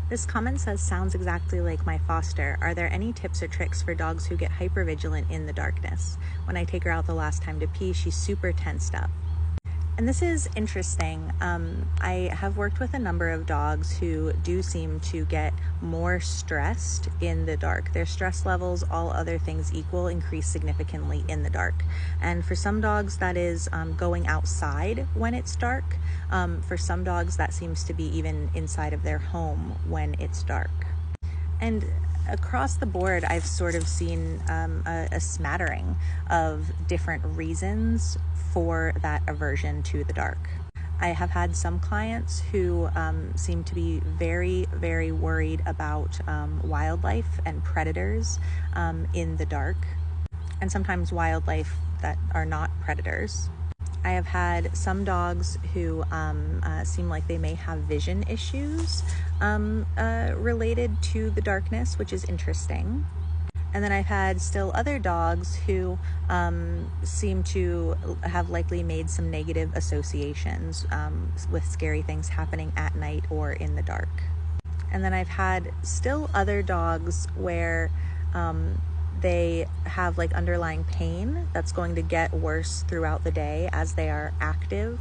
This comment says, sounds exactly like my foster. Are there any tips or tricks for dogs who get hypervigilant in the darkness? When I take her out the last time to pee, she's super tensed up. And this is interesting. I have worked with a number of dogs who do seem to get more stressed in the dark. Their stress levels, all other things equal, increase significantly in the dark. And for some dogs, that is going outside when it's dark. For some dogs, that seems to be even inside of their home when it's dark. And across the board, I've sort of seen a smattering of different reasons for that aversion to the dark. I have had some clients who seem to be very, very worried about wildlife and predators in the dark, and sometimes wildlife that are not predators. I have had some dogs who seem like they may have vision issues related to the darkness, which is interesting. And then I've had still other dogs who seem to have likely made some negative associations with scary things happening at night or in the dark. And then I've had still other dogs where they have like underlying pain that's going to get worse throughout the day as they are active.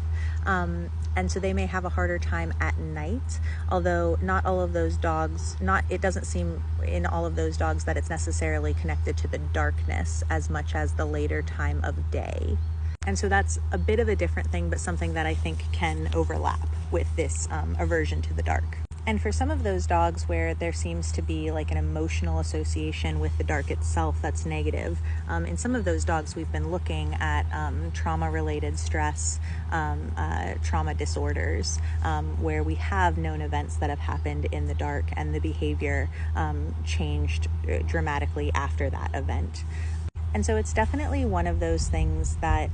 And so they may have a harder time at night, although not all of those dogs, it doesn't seem in all of those dogs that it's necessarily connected to the darkness as much as the later time of day. And so that's a bit of a different thing, but something that I think can overlap with this aversion to the dark. And for some of those dogs where there seems to be like an emotional association with the dark itself that's negative, in some of those dogs we've been looking at trauma-related stress, trauma disorders, where we have known events that have happened in the dark and the behavior changed dramatically after that event. And so it's definitely one of those things that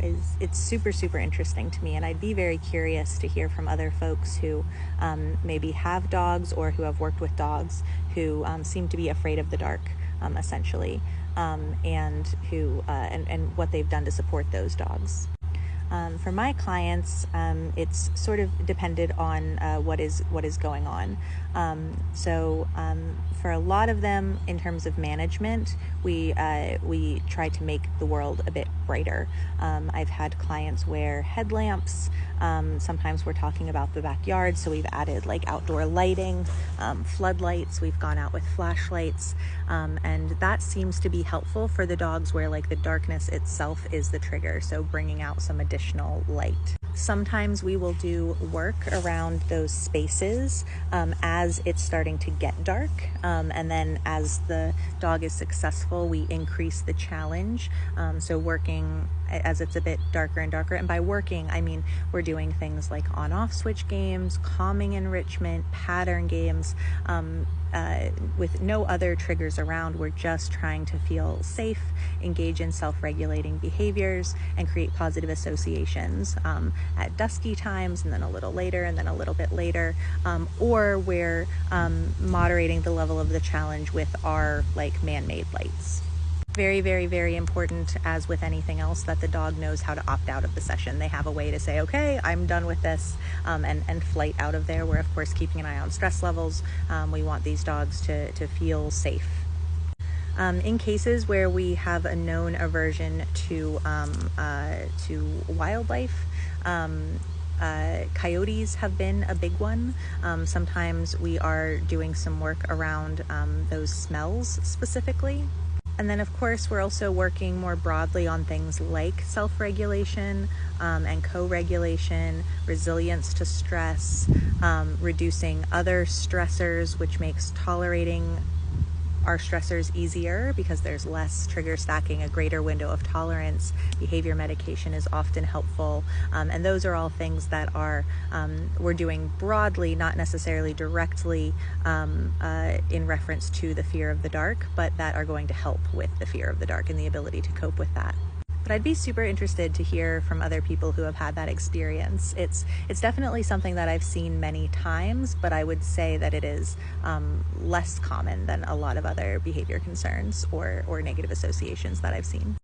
it's super, super interesting to me. And I'd be very curious to hear from other folks who maybe have dogs or who have worked with dogs who seem to be afraid of the dark, essentially, and who and what they've done to support those dogs. For my clients, it's sort of depended on what is going on. So for a lot of them, in terms of management, we try to make the world a bit brighter. I've had clients wear headlamps. Sometimes we're talking about the backyard, so we've added like outdoor lighting, floodlights. We've gone out with flashlights, and that seems to be helpful for the dogs where like the darkness itself is the trigger. So bringing out some additional light. Sometimes we will do work around those spaces as it's starting to get dark, and then as the dog is successful, we increase the challenge. So working as it's a bit darker and darker, and by working I mean we're doing things like on-off switch games, calming enrichment, pattern games, with no other triggers around. We're just trying to feel safe, engage in self-regulating behaviors, and create positive associations at dusky times, and then a little later, and then a little bit later, or we're moderating the level of the challenge with our like man-made lights. Very, very, very important, as with anything else, that the dog knows how to opt out of the session. They have a way to say, okay, I'm done with this, and flight out of there. We're of course keeping an eye on stress levels. We want these dogs to feel safe. In cases where we have a known aversion to wildlife, coyotes have been a big one. Sometimes we are doing some work around those smells specifically. And then of course we're also working more broadly on things like self-regulation and co-regulation, resilience to stress, reducing other stressors, which makes tolerating our stressors easier because there's less trigger stacking, a greater window of tolerance. Behavior medication is often helpful, and those are all things that are we're doing broadly, not necessarily directly in reference to the fear of the dark, but that are going to help with the fear of the dark and the ability to cope with that. But I'd be super interested to hear from other people who have had that experience. It's definitely something that I've seen many times, but I would say that it is less common than a lot of other behavior concerns or negative associations that I've seen.